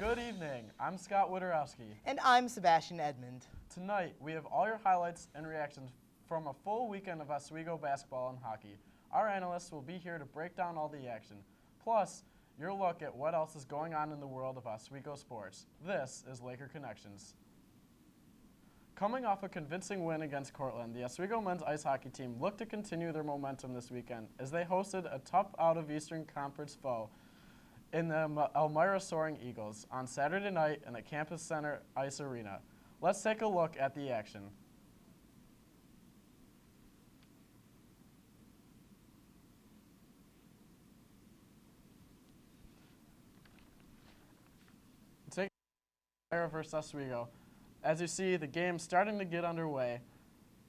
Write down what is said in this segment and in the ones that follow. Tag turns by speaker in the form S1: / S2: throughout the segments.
S1: Good evening. I'm Scott Wodorowski.
S2: And I'm Sebastian Edmond.
S1: Tonight, we have all your highlights and reactions from a full weekend of Oswego basketball and hockey. Our analysts will be here to break down all the action. Plus, your look at what else is going on in the world of Oswego sports. This is Laker Connections. Coming off a convincing win against Cortland, the Oswego men's ice hockey team looked to continue their momentum this weekend as they hosted a tough out-of-Eastern Conference foe in the Elmira Soaring Eagles on Saturday night in the Campus Center Ice Arena. Let's take a look at the action. Take Elmira versus Oswego. As you see, the game's starting to get underway.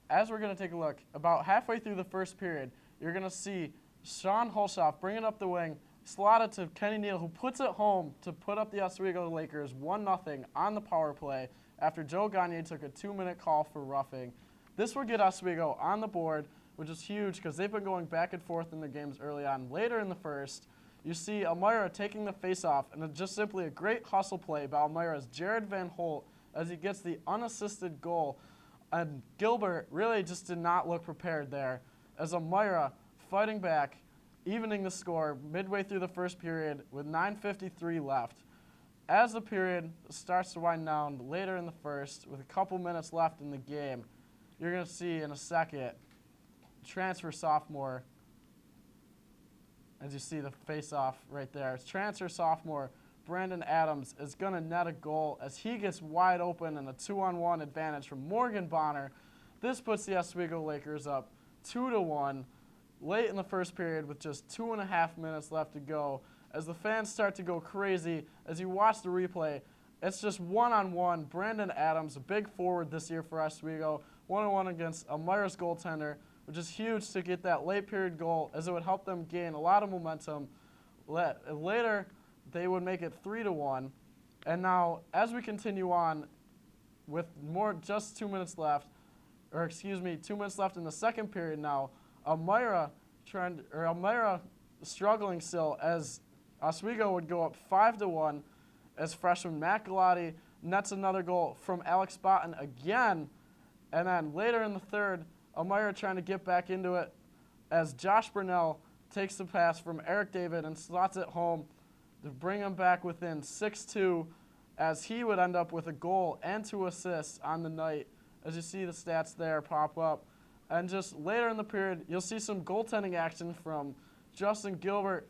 S1: As we're going to take a look, about halfway through the first period, you're going to see Sean Holshoff bringing up the wing, slotted to Kenny Neal, who puts it home to put up the Oswego Lakers 1-0 on the power play after Joe Gagne took a 2-minute call for roughing. This will get Oswego on the board, which is huge because they've been going back and forth in their games early on. Later in the first, you see Elmira taking the face-off, and it's just simply a great hustle play by Elmira's Jared Van Holt as he gets the unassisted goal. And Gilbert really just did not look prepared there as Elmira fighting back, evening the score midway through the first period with 9:53 left. As the period starts to wind down later in the first, with a couple minutes left in the game, you're going to see in a second transfer sophomore, as you see the face-off right there, transfer sophomore Brandon Adams is going to net a goal as he gets wide open in a 2-on-1 advantage from Morgan Bonner. This puts the Oswego Lakers up 2-1 late in the first period with just 2.5 minutes left to go. As the fans start to go crazy, as you watch the replay, it's just one-on-one. Brandon Adams, a big forward this year for Oswego, 1-on-1 against Elmira's goaltender, which is huge to get that late period goal as it would help them gain a lot of momentum. Later, they would make it 3-1. And now, as we continue on with just 2 minutes left, 2 minutes left in the second period now, Elmira struggling still as Oswego would go up 5-1 as freshman Matt Galati nets another goal from Alex Botten again. And then later in the third, Elmira trying to get back into it as Josh Burnell takes the pass from Eric David and slots it home to bring him back within 6-2 as he would end up with a goal and 2 assists on the night. As you see the stats there pop up. And just later in the period, you'll see some goaltending action from Justin Gilbert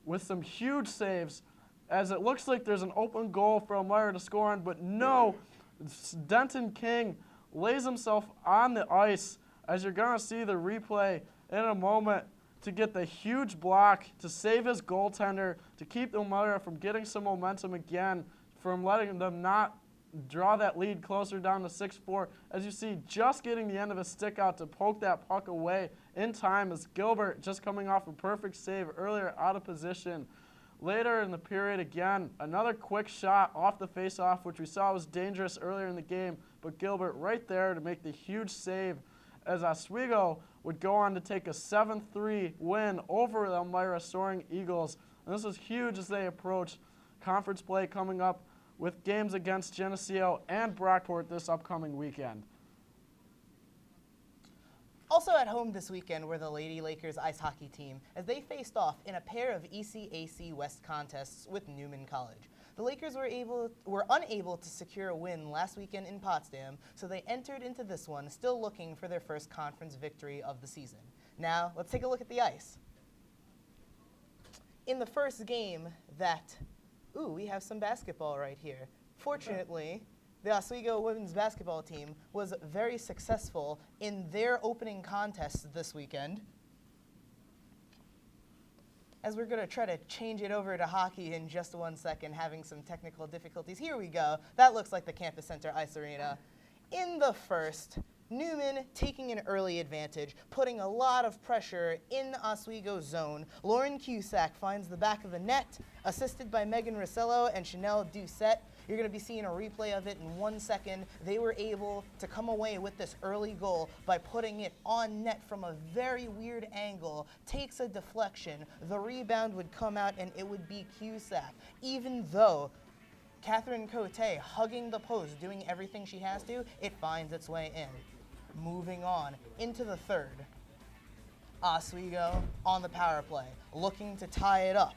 S1: with some huge saves as it looks like there's an open goal for Elmira to score on, but no, Denton King lays himself on the ice as you're going to see the replay in a moment to get the huge block to save his goaltender, to keep Elmira from getting some momentum again, from letting them not draw that lead closer down to 6-4. As you see, just getting the end of his stick out to poke that puck away in time as Gilbert just coming off a perfect save earlier out of position. Later in the period, again, another quick shot off the face-off, which we saw was dangerous earlier in the game, but Gilbert right there to make the huge save as Oswego would go on to take a 7-3 win over the Elmira Soaring Eagles. And this is huge as they approach conference play coming up with games against Geneseo and Brockport this upcoming weekend.
S2: Also at home this weekend were the Lady Lakers ice hockey team as they faced off in a pair of ECAC West contests with Newman College. The Lakers were unable to secure a win last weekend in Potsdam, so they entered into this one still looking for their first conference victory of the season. Now, let's take a look at the ice. In the first game we have some basketball right here. Fortunately, the Oswego women's basketball team was very successful in their opening contest this weekend. As we're going to try to change it over to hockey in just 1 second, having some technical difficulties. Here we go. That looks like the Campus Center Ice Arena. In the first, Newman taking an early advantage, putting a lot of pressure in Oswego's zone. Lauren Cusack finds the back of the net, assisted by Megan Rossello and Chanel Doucette. You're going to be seeing a replay of it in 1 second. They were able to come away with this early goal by putting it on net from a very weird angle, takes a deflection. The rebound would come out and it would be Cusack. Even though Catherine Cote hugging the post, doing everything she has to. It finds its way in. Moving on into the third. Oswego on the power play, looking to tie it up.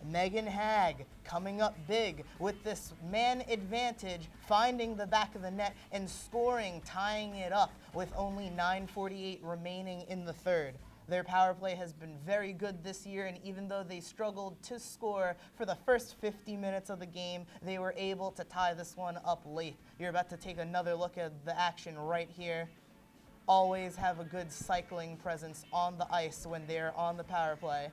S2: Megan Hag coming up big with this man advantage, finding the back of the net and scoring, tying it up with only 9:48 remaining in the third. Their power play has been very good this year, and even though they struggled to score for the first 50 minutes of the game, they were able to tie this one up late. You're about to take another look at the action right here. Always have a good cycling presence on the ice when they're on the power play.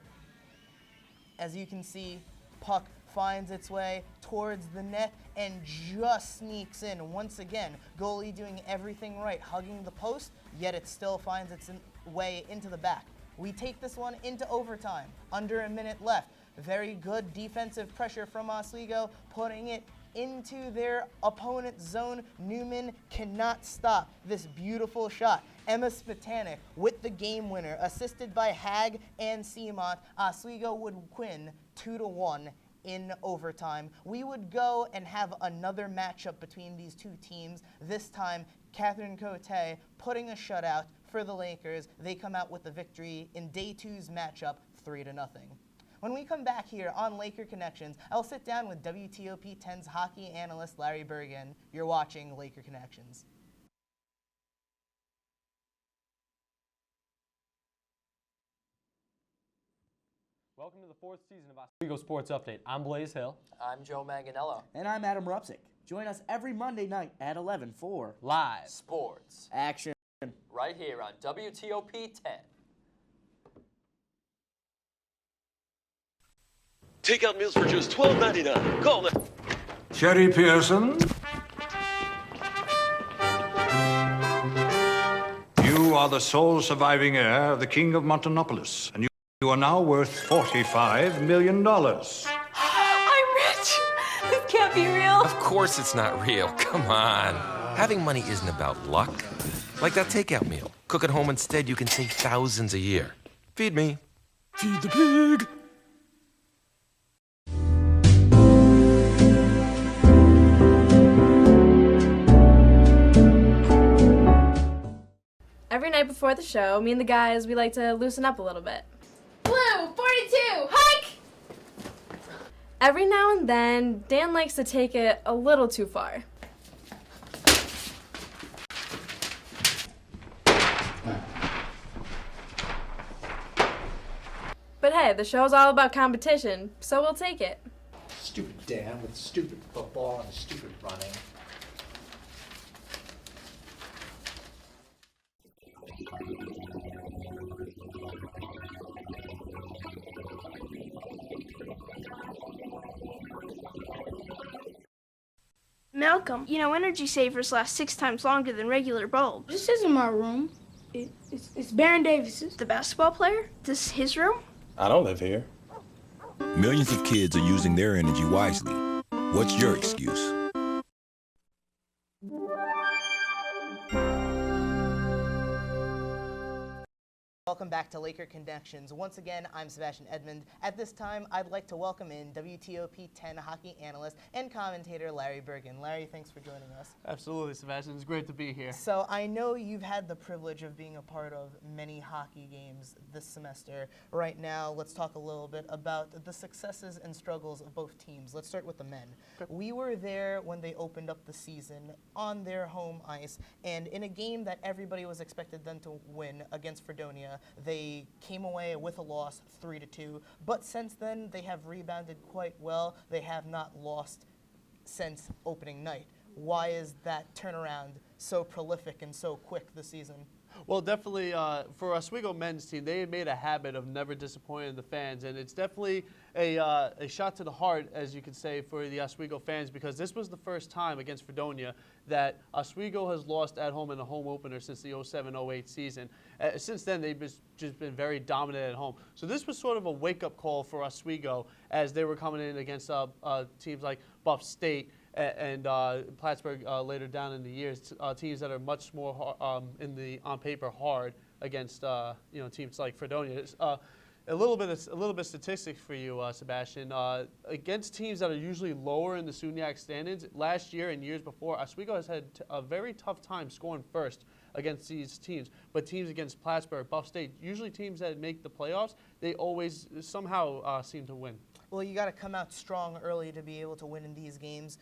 S2: As you can see, puck finds its way towards the net and just sneaks in. Once again, goalie doing everything right, hugging the post, yet it still finds its way into the back. We take this one into overtime, under a minute left. Very good defensive pressure from Oswego, putting it into their opponent's zone. Newman cannot stop this beautiful shot. Emma Spitanik with the game winner, assisted by Hag and Seamont. Oswego would win 2-1 in overtime. We would go and have another matchup between these two teams. This time, Catherine Cote putting a shutout for the Lakers. They come out with the victory in day two's matchup, 3-0. When we come back here on Laker Connections, I'll sit down with WTOP 10's hockey analyst Larry Bergen. You're watching Laker Connections.
S3: Welcome to the fourth season of Oswego Sports Update. I'm Blaze Hill.
S4: I'm Joe Manganello.
S5: And I'm Adam Rupsick. Join us every Monday night at 11 for
S3: Live.
S4: Sports.
S5: Action.
S4: Right here on WTOP 10.
S6: Takeout meals for just $12.99. Call now.
S7: Sherry Pearson. You are the sole surviving heir of the King of Montonopolis, and you are now worth $45 million.
S8: I'm rich! This can't be real.
S9: Of course it's not real. Come on. Having money isn't about luck. Like that takeout meal. Cook at home instead, you can save thousands a year. Feed me. Feed the pig.
S8: Every night before the show, me and the guys, we like to loosen up a little bit.
S10: Blue, 42, hike!
S8: Every now and then, Dan likes to take it a little too far. But hey, the show's all about competition, so we'll take it.
S11: Stupid Dan with stupid football and stupid running.
S10: Malcolm, you know energy savers last 6 times longer than regular bulbs.
S12: This isn't my room. It's Baron Davis's.
S10: The basketball player? This is his room?
S13: I don't live here.
S14: Millions of kids are using their energy wisely. What's your excuse?
S2: Welcome back to Laker Connections. Once again, I'm Sebastian Edmond. At this time, I'd like to welcome in WTOP 10 hockey analyst and commentator Larry Bergen. Larry, thanks for joining us.
S1: Absolutely, Sebastian. It's great to be here.
S2: So I know you've had the privilege of being a part of many hockey games this semester. Right now, let's talk a little bit about the successes and struggles of both teams. Let's start with the men. Okay. We were there when they opened up the season on their home ice, and in a game that everybody was expected them to win against Fredonia, they came away with a loss, 3-2. But since then, they have rebounded quite well. They have not lost since opening night. Why is that turnaround so prolific and so quick this season?
S1: Well, definitely for Oswego men's team, they made a habit of never disappointing the fans, and it's definitely a shot to the heart, as you could say, for the Oswego fans, because this was the first time against Fredonia that Oswego has lost at home in a home opener since the 07-08 season. Since then, they've just been very dominant at home. So this was sort of a wake-up call for Oswego as they were coming in against teams like Buff State and Plattsburgh later down in the years, teams that are much more on paper hard against teams like Fredonia.
S13: A little bit of statistics for you, Sebastian. Against teams that are usually lower in the SUNYAC standings, last year and years before, Oswego has had a very tough time scoring first against these teams. But teams against Plattsburgh, Buff State, usually teams that make the playoffs, they always somehow seem to win.
S2: Well, you got to come out strong early to be able to win in these games.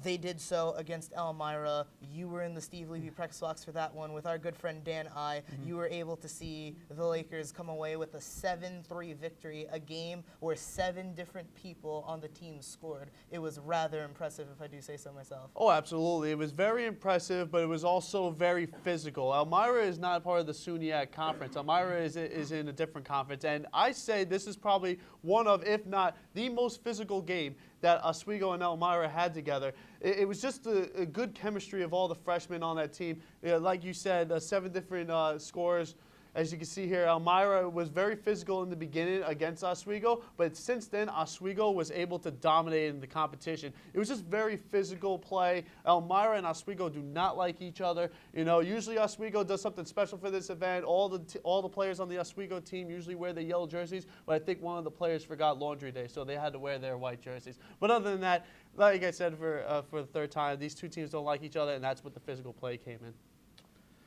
S2: They did so against Elmira. You were in the Steve Levy press box for that one with our good friend Dan I. You were able to see the Lakers come away with a 7-3 victory, a game where 7 different people on the team scored. It was rather impressive, if I do say so myself.
S13: Oh, absolutely. It was very impressive, but it was also very physical. Elmira is not part of the SUNYAC conference. Elmira is in a different conference, and I say this is probably one of, if not the most physical game that Oswego and Elmira had together. It was just a good chemistry of all the freshmen on that team. Like you said, 7 different scores. As you can see here, Elmira was very physical in the beginning against Oswego, but since then, Oswego was able to dominate in the competition. It was just very physical play. Elmira and Oswego do not like each other. You know, usually Oswego does something special for this event. All the players on the Oswego team usually wear the yellow jerseys, but I think one of the players forgot laundry day, so they had to wear their white jerseys. But other than that, like I said for the third time, these two teams don't like each other, and that's what the physical play came in.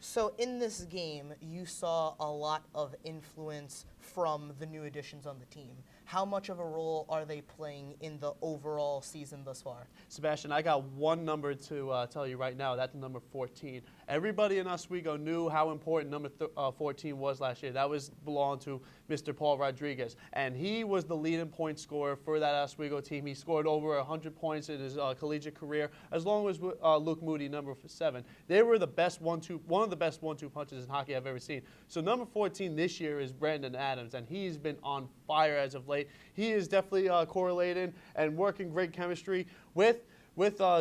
S2: So in this game, you saw a lot of influence from the new additions on the team. How much of a role are they playing in the overall season thus far?
S13: Sebastian, I got one number to tell you right now. That's number 14. Everybody in Oswego knew how important number 14 was last year. That belonged to Mr. Paul Rodriguez, and he was the leading point scorer for that Oswego team. He scored over 100 points in his collegiate career, as long as Luke Moody, number 7. They were the best one of the best 1-2 punches in hockey I've ever seen. So number 14 this year is Brandon Adams, and he's been on fire as of late. He is definitely correlated and working great chemistry with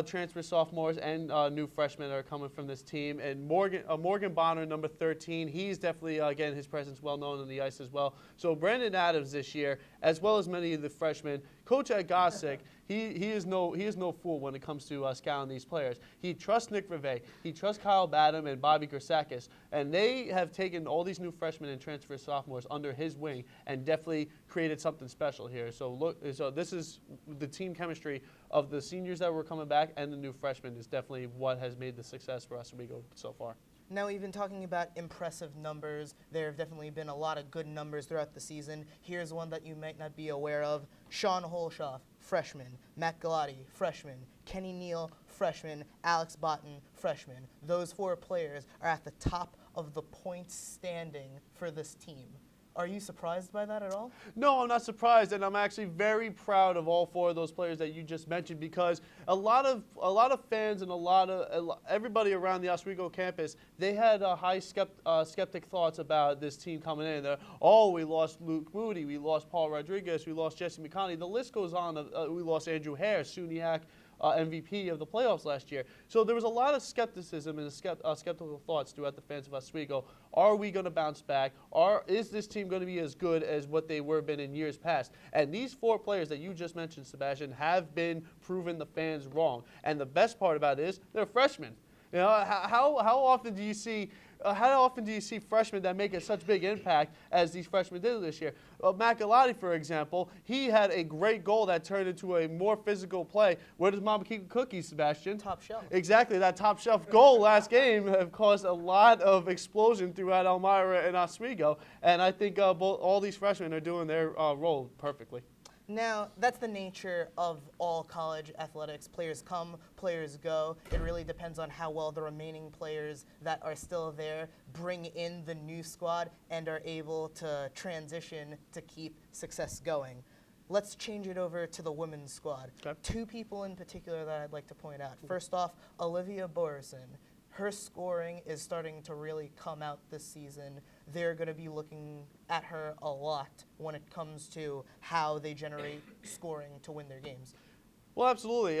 S13: transfer sophomores and new freshmen that are coming from this team. And Morgan Bonner, number 13, he's definitely, again, his presence well known on the ice as well. So Brandon Adams this year, as well as many of the freshmen, Coach Ed Gossick, he is no fool when it comes to scouting these players. He trusts Nick Rivet, he trusts Kyle Badham and Bobby Gersakis, and they have taken all these new freshmen and transfer sophomores under his wing and definitely created something special here. So this is the team chemistry of the seniors that were coming back and the new freshmen is definitely what has made the success for Oswego so far.
S2: Now, we've been talking about impressive numbers. There have definitely been a lot of good numbers throughout the season. Here's one that you might not be aware of. Sean Holshoff, freshman. Matt Galati, freshman. Kenny Neal, freshman. Alex Botten, freshman. Those 4 players are at the top of the points standing for this team. Are you surprised by that at all?
S13: No, I'm not surprised, and I'm actually very proud of all 4 of those players that you just mentioned, because a lot of fans and everybody around the Oswego campus, they had high skeptic thoughts about this team coming in. We lost Luke Moody, we lost Paul Rodriguez, we lost Jesse McConney. The list goes on. We lost Andrew Hare, SUNYAC MVP of the playoffs last year. So there was a lot of skepticism and skeptical thoughts throughout the fans of Oswego. Are we going to bounce back? Is this team going to be as good as what they were been in years past? And these 4 players that you just mentioned, Sebastian, have been proving the fans wrong. And the best part about it is they're freshmen. You know, how often do you see freshmen that make such big impact as these freshmen did this year? Matt Galati, for example, he had a great goal that turned into a more physical play. Where does Mama keep cookies, Sebastian?
S2: Top shelf.
S13: Exactly, that top shelf goal last game have caused a lot of explosion throughout Elmira and Oswego, and I think all these freshmen are doing their role perfectly.
S2: Now, that's the nature of all college athletics. Players come, players go. It really depends on how well the remaining players that are still there bring in the new squad and are able to transition to keep success going. Let's change it over to the women's squad. Okay. 2 people in particular that I'd like to point out. First off, Olivia Borison. Her scoring is starting to really come out this season. They're going to be looking at her a lot when it comes to how they generate scoring to win their games.
S13: Well, absolutely.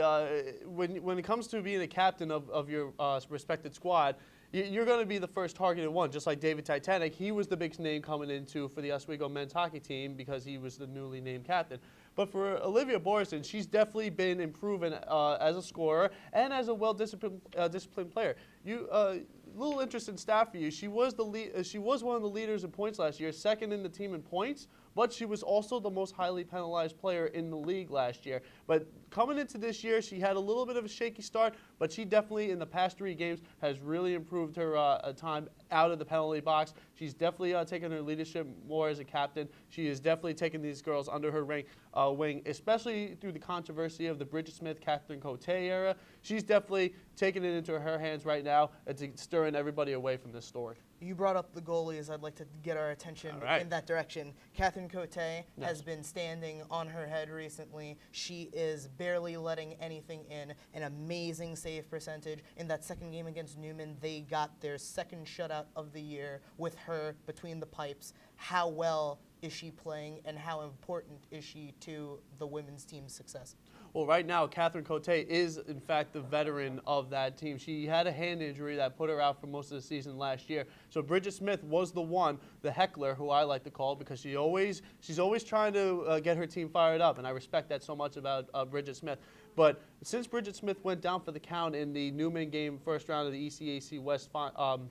S13: When it comes to being a captain of your respected squad, you're going to be the first targeted one, just like David Titanic. He was the big name coming into for the Oswego men's hockey team because he was the newly named captain. But for Olivia Borison, she's definitely been improving as a scorer and as a well-disciplined player. Little interesting stat for you. She was one of the leaders in points last year, second in the team in points, but she was also the most highly penalized player in the league last year. But coming into this year, she had a little bit of a shaky start, but she definitely, in the past 3 games, has really improved her time out of the penalty box. She's definitely taken her leadership more as a captain. She is definitely taking these girls under her wing, especially through the controversy of the Bridget Smith, Catherine Cote era. She's definitely taking it into her hands right now and stirring everybody away from this story.
S2: You brought up the goalies. I'd like to get our attention in that direction. Catherine Cote has been standing on her head recently. She is barely letting anything in. An amazing save percentage. In that second game against Newman, they got their second shutout of the year with her between the pipes. How well is she playing, and how important is she to the women's team's success?
S13: Well, right now, Catherine Cote is, in fact, the veteran of that team. She had a hand injury that put her out for most of the season last year. So Bridget Smith was the one, the heckler, who I like to call, because she's always trying to get her team fired up, and I respect that so much about Bridget Smith. But since Bridget Smith went down for the count in the Newman game first round of the ECAC West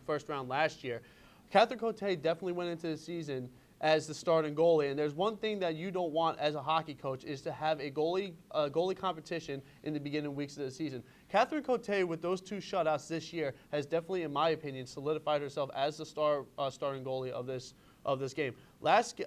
S13: first round last year, Catherine Cote definitely went into the season as the starting goalie. And there's one thing that you don't want as a hockey coach is to have a goalie competition in the beginning weeks of the season. Catherine Cote, with those 2 shutouts this year, has definitely, in my opinion, solidified herself as the starting goalie of this game. Last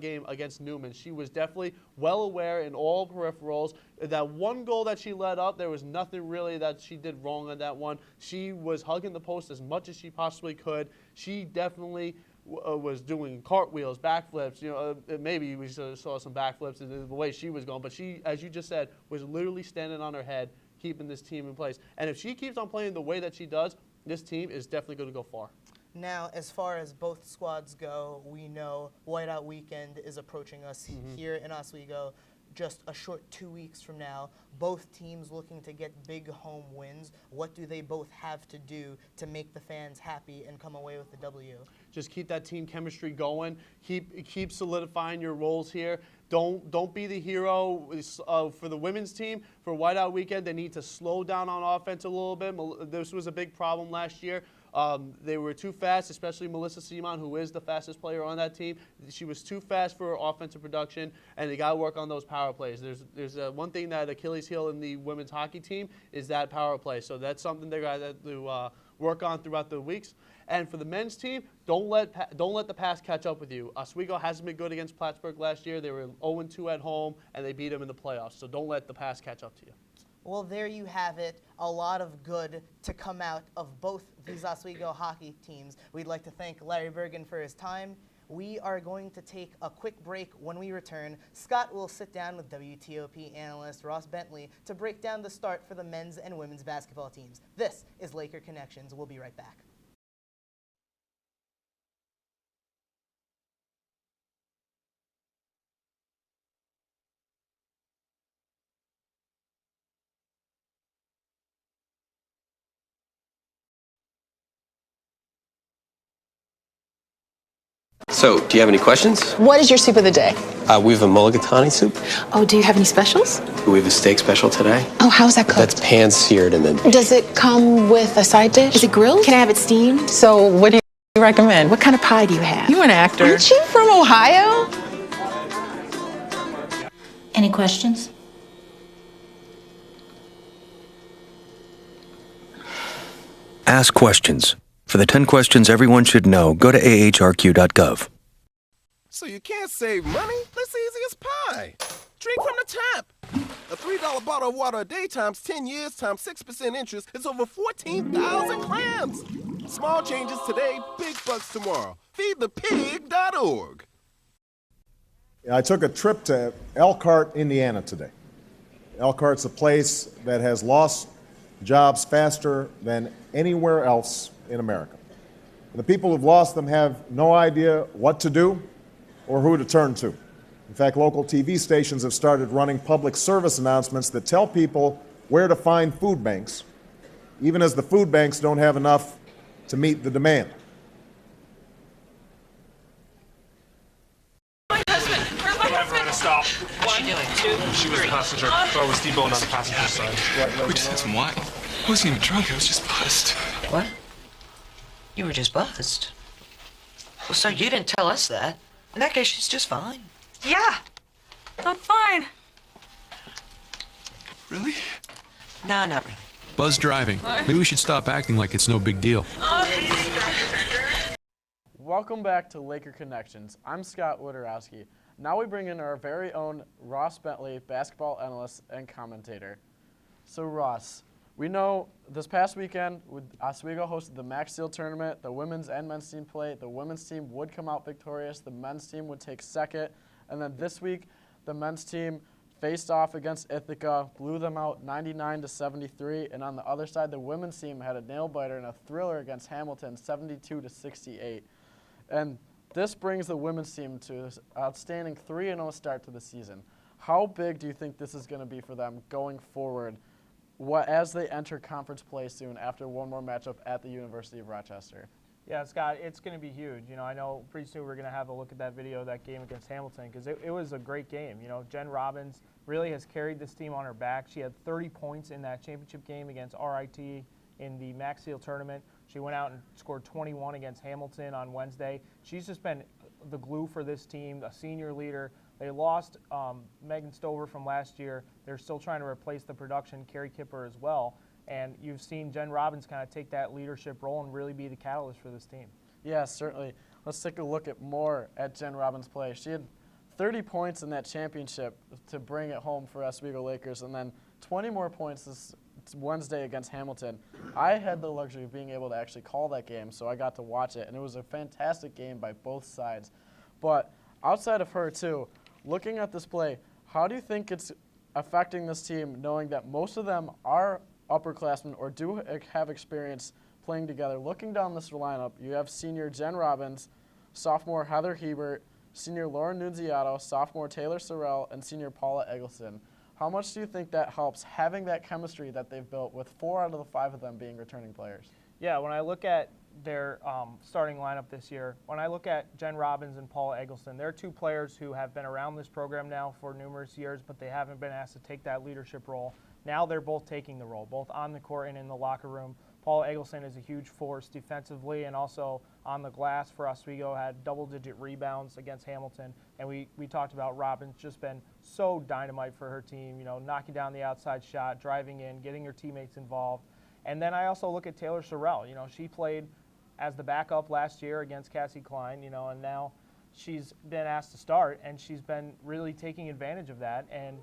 S13: game against Newman, she was definitely well aware in all peripherals. That one goal that she let up, there was nothing really that she did wrong on that one. She was hugging the post as much as she possibly could. She definitely was doing cartwheels, backflips. Maybe we saw some backflips in the way she was going, but she, as you just said, was literally standing on her head, keeping this team in place. And if she keeps on playing the way that she does, this team is definitely going to go far.
S2: Now, as far as both squads go, we know Whiteout Weekend is approaching us here in Oswego. Just a short 2 weeks from now, both teams looking to get big home wins. What do they both have to do to make the fans happy and come away with the W?
S13: Just keep that team chemistry going. Keep solidifying your roles here. Don't be the hero for the women's team. For Whiteout Weekend, they need to slow down on offense a little bit. This was a big problem last year. They were too fast, especially Melissa Simon, who is the fastest player on that team. She was too fast for offensive production, and they got to work on those power plays. There's one thing that Achilles heel in the women's hockey team is that power play. So that's something they got to work on throughout the weeks. And for the men's team, don't let the past catch up with you. Oswego hasn't been good against Plattsburgh last year. They were 0-2 at home, and they beat them in the playoffs. So don't let the past catch up to you.
S2: Well, there you have it. A lot of good to come out of both these Oswego hockey teams. We'd like to thank Larry Bergen for his time. We are going to take a quick break. When we return, Scott will sit down with WTOP analyst Ross Bentley to break down the start for the men's and women's basketball teams. This is Laker Connections. We'll be right back.
S15: So, do you have any questions?
S16: What is your soup of the day?
S15: We have a mulligatawny soup.
S16: Oh, do you have any specials?
S15: We have a steak special today.
S16: Oh, how's that cooked?
S15: That's pan-seared and then...
S16: Does it come with a side dish? Is it grilled? Can I have it steamed? So, what do you recommend? What kind of pie do you have? You're an actor. Aren't you from Ohio?
S17: Any questions?
S18: Ask questions. For the 10 questions everyone should know, go to ahrq.gov.
S19: So you can't save money? That's easy as pie. Drink from the tap. A $3 bottle of water a day times 10 years times 6% interest is over 14,000 clams. Small changes today, big bucks tomorrow. Feedthepig.org.
S20: I took a trip to Elkhart, Indiana today. Elkhart's a place that has lost jobs faster than anywhere else in America. The people who've lost them have no idea what to do or who to turn to. In fact, local TV stations have started running public service announcements that tell people where to find food banks, even as the food banks don't have enough to meet the demand.
S21: My husband! Where's my husband? Stop. What's she doing? 2, she was a passenger. I was deboned on the passenger side.
S22: We just had some wine. I wasn't even drunk, I was just buzzed.
S23: What? You were just buzzed? Well, sir, you didn't tell us that.
S3: In that case, she's just fine.
S17: Yeah, I'm fine.
S22: Really?
S3: No, not really.
S22: Buzz driving. Maybe we should stop acting like it's no big deal.
S1: Welcome back to Laker Connections. I'm Scott Wodorowski. Now we bring in our very own Ross Bentley, basketball analyst and commentator. So Ross, we know this past weekend, Oswego hosted the Max Steel tournament. The women's and men's team played. The women's team would come out victorious. The men's team would take second. And then this week, the men's team faced off against Ithaca, blew them out 99-73. And on the other side, the women's team had a nail-biter and a thriller against Hamilton, 72-68. And this brings the women's team to an outstanding 3-0 start to the season. How big do you think this is going to be for them going forward as they enter conference play soon after one more matchup at the University of Rochester?
S23: Yeah, Scott, it's going to be huge. You know, I know pretty soon we're going to have a look at that video of that game against Hamilton because it was a great game. You know, Jen Robbins really has carried this team on her back. She had 30 points in that championship game against RIT in the Max Steel tournament. She went out and scored 21 against Hamilton on Wednesday. She's just been the glue for this team, a senior leader. They lost Megan Stover from last year. They're still trying to replace the production, Carrie Kipper as well. And you've seen Jen Robbins kind of take that leadership role and really be the catalyst for this team.
S1: Yeah, certainly. Let's take a look at Jen Robbins' play. She had 30 points in that championship to bring it home for Oswego Lakers, and then 20 more points this Wednesday against Hamilton. I had the luxury of being able to actually call that game, so I got to watch it, and it was a fantastic game by both sides. But outside of her, too, looking at this play, how do you think it's affecting this team, knowing that most of them are upperclassmen or do have experience playing together? Looking down this lineup, you have senior Jen Robbins, sophomore Heather Hebert, senior Lauren Nunziato, sophomore Taylor Sorrell, and senior Paula Eggleston. How much do you think that helps having that chemistry that they've built with 4 out of the 5 of them being returning players?
S23: Yeah, when I look at their starting lineup this year, when I look at Jen Robbins and Paula Eggleston, they're 2 players who have been around this program now for numerous years, but they haven't been asked to take that leadership role. Now they're both taking the role, both on the court and in the locker room. Paula Eggleston is a huge force defensively and also on the glass for Oswego, had double-digit rebounds against Hamilton. And we talked about Robbins just been so dynamite for her team, you know, knocking down the outside shot, driving in, getting her teammates involved. And then I also look at Taylor Sorrell. You know, she played as the backup last year against Cassie Klein, you know, and now she's been asked to start, and she's been really taking advantage of that and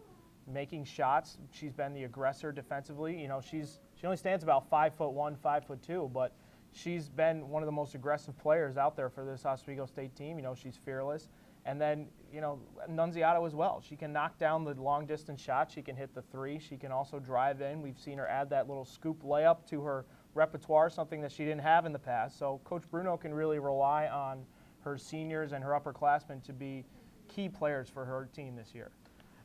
S23: making shots. She's been the aggressor defensively. You know, she only stands about 5'1", 5'2", but she's been one of the most aggressive players out there for this Oswego State team. You know, she's fearless. And then, you know, Nunziato as well. She can knock down the long-distance shot. She can hit the 3. She can also drive in. We've seen her add that little scoop layup to her repertoire, something that she didn't have in the past. So Coach Bruno can really rely on her seniors and her upperclassmen to be key players for her team this year.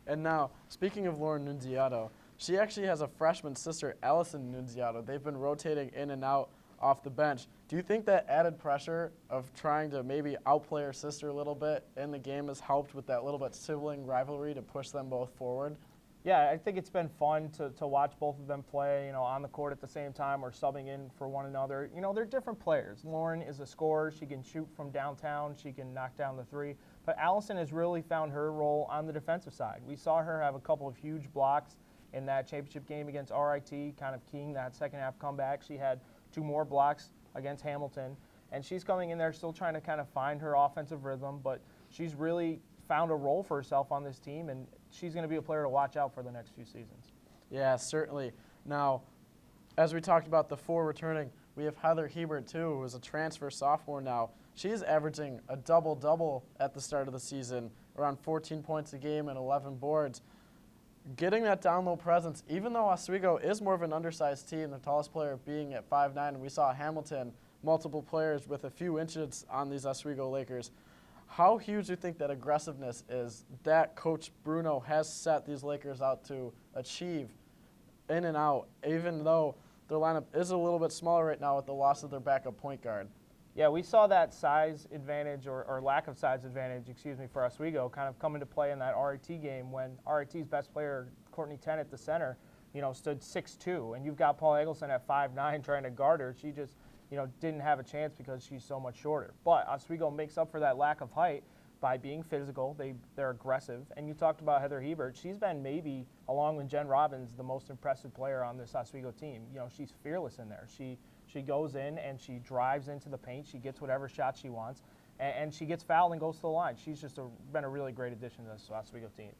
S1: And now, speaking of Lauren Nunziato, she actually has a freshman sister, Allison Nunziato. They've been rotating in and out off the bench. Do you think that added pressure of trying to maybe outplay her sister a little bit in the game has helped with that little bit sibling rivalry to push them both forward?
S23: Yeah, I think it's been fun to watch both of them play, you know, on the court at the same time or subbing in for one another. You know, they're different players. Lauren is a scorer. She can shoot from downtown. She can knock down the 3. But Allison has really found her role on the defensive side. We saw her have a couple of huge blocks in that championship game against RIT, kind of keying that second half comeback. She had 2 more blocks against Hamilton. And she's coming in there still trying to kind of find her offensive rhythm, but she's really found a role for herself on this team, and she's going to be a player to watch out for the next few seasons.
S1: Yeah, certainly. Now, as we talked about the 4 returning, we have Heather Hebert, too, who is a transfer sophomore now. She's averaging a double-double at the start of the season, around 14 points a game and 11 boards. Getting that down-low presence, even though Oswego is more of an undersized team, the tallest player being at 5'9", and we saw Hamilton, multiple players with a few inches on these Oswego Lakers. How huge do you think that aggressiveness is that Coach Bruno has set these Lakers out to achieve in and out, even though their lineup is a little bit smaller right now with the loss of their backup point guard?
S23: Yeah, we saw that size advantage or lack of size advantage, for Oswego kind of come into play in that RIT game when RIT's best player, Courtney Tennant, the center, you know, stood 6'2", and you've got Paula Eggleston at 5'9", trying to guard her. She just, you know, didn't have a chance because she's so much shorter. But Oswego makes up for that lack of height by being physical. They're aggressive. And you talked about Heather Hebert. She's been maybe, along with Jen Robbins, the most impressive player on this Oswego team. You know, she's fearless in there. She goes in and she drives into the paint. She gets whatever shot she wants, and she gets fouled and goes to the line. She's just been a really great addition to this Oswego team.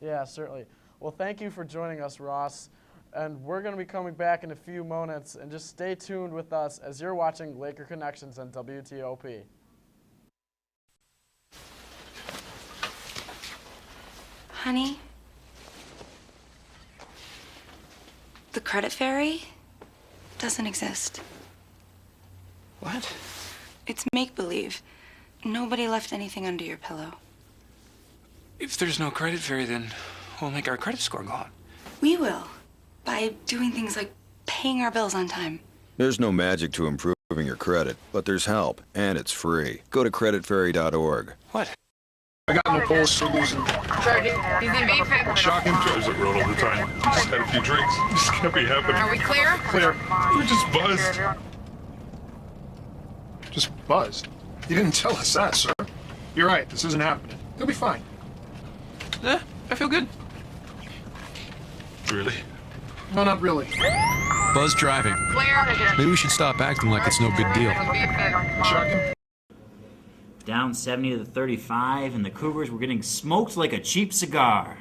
S1: Yeah, certainly. Well, thank you for joining us, Ross. And we're going to be coming back in a few moments, and just stay tuned with us as you're watching Laker Connections on WTOP.
S17: Honey, the credit fairy doesn't exist.
S3: What?
S17: It's make-believe. Nobody left anything under your pillow.
S22: If there's no credit fairy, then we'll make our credit score go up.
S17: We will, by doing things like paying our bills on time.
S14: There's no magic to improving your credit, but there's help, and it's free. Go to creditfairy.org.
S22: What?
S21: I got Nicole's solution.
S16: Shocking. He's in BFIT.
S21: Shocking drives it road all the time. Just had a few drinks. This can't be happening.
S16: Are we clear?
S21: Clear. We're just buzzed. Just buzzed. You didn't tell us that, sir. You're right. This isn't happening. He'll be fine.
S22: I feel good.
S21: Really? No, not really.
S22: Buzz driving.
S16: Clear.
S22: Maybe we should stop acting like it's no big deal.
S21: Shocking.
S4: Down 70 to 35, and the Cougars were getting smoked like a cheap cigar.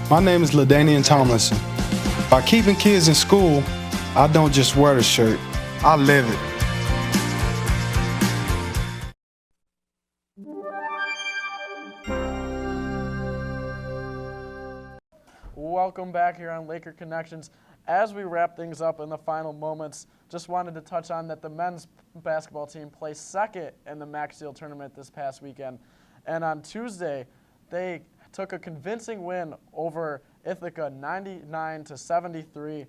S5: My name is LaDainian Tomlinson. By keeping kids in school, I don't just wear the shirt, I live it.
S1: Welcome back here on Laker Connections. As we wrap things up in the final moments, just wanted to touch on that the men's basketball team placed second in the Max Steel tournament this past weekend. And on Tuesday, they took a convincing win over Ithaca, 99-73.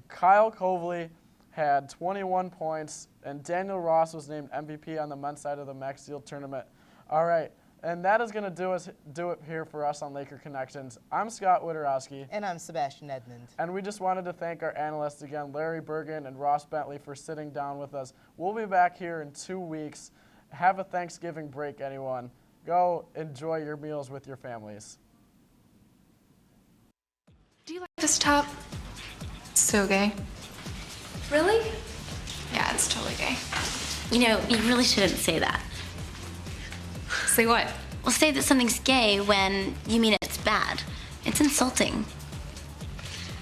S1: Kyle Coveley had 21 points, and Daniel Ross was named MVP on the men's side of the Max Steel tournament. All right, and that is going to do it here for us on Laker Connections. I'm Scott Witterowski.
S2: And I'm Sebastian Edmond.
S1: And we just wanted to thank our analysts again, Larry Bergen and Ross Bentley, for sitting down with us. We'll be back here in 2 weeks. Have a Thanksgiving break, anyone. Go enjoy your meals with your families.
S16: Do you like this top? It's so gay.
S8: Really?
S16: Yeah, it's totally gay.
S6: You know, you really shouldn't say that.
S16: Say what?
S6: Well, say that something's gay when you mean it's bad. It's insulting.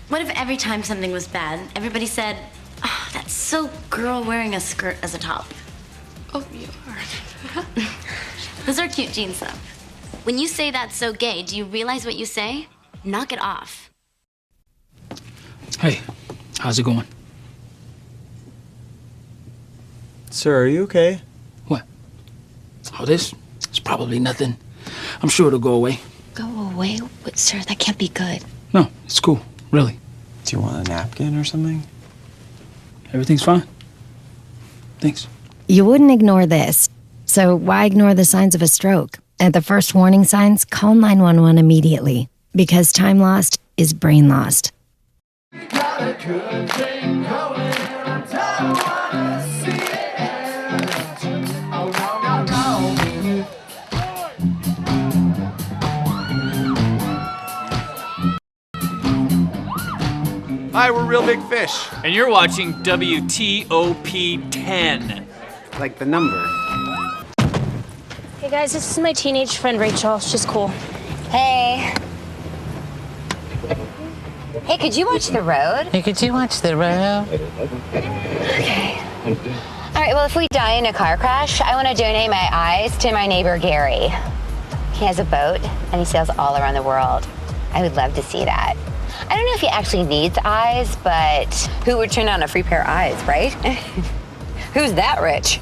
S6: What if every time something was bad, everybody said, "Oh, that's so girl wearing a skirt as a top"?
S16: Oh, you are.
S6: Those are cute jeans, though. When you say that's so gay, do you realize what you say? Knock it off.
S24: Hey, how's it going?
S25: Sir, are you okay?
S24: What? Oh, this? It's probably nothing. I'm sure it'll go away.
S6: Go away? But, sir, that can't be good.
S24: No, it's cool, really.
S25: Do you want a napkin or something?
S24: Everything's fine. Thanks.
S26: You wouldn't ignore this. So why ignore the signs of a stroke? At the first warning signs, call 911 immediately, because time lost is brain lost.
S27: Hi, we're Real Big Fish.
S28: And you're watching WTOP 10.
S27: Like the number.
S29: Hey guys, this is my teenage friend Rachel. She's cool.
S30: Hey. Hey, could you watch the road?
S31: Hey, could you watch the road?
S30: Okay. All right, well, if we die in a car crash, I want to donate my eyes to my neighbor Gary. He has a boat, and he sails all around the world. I would love to see that. I don't know if he actually needs eyes, but who would turn on a free pair of eyes, right? Who's that rich?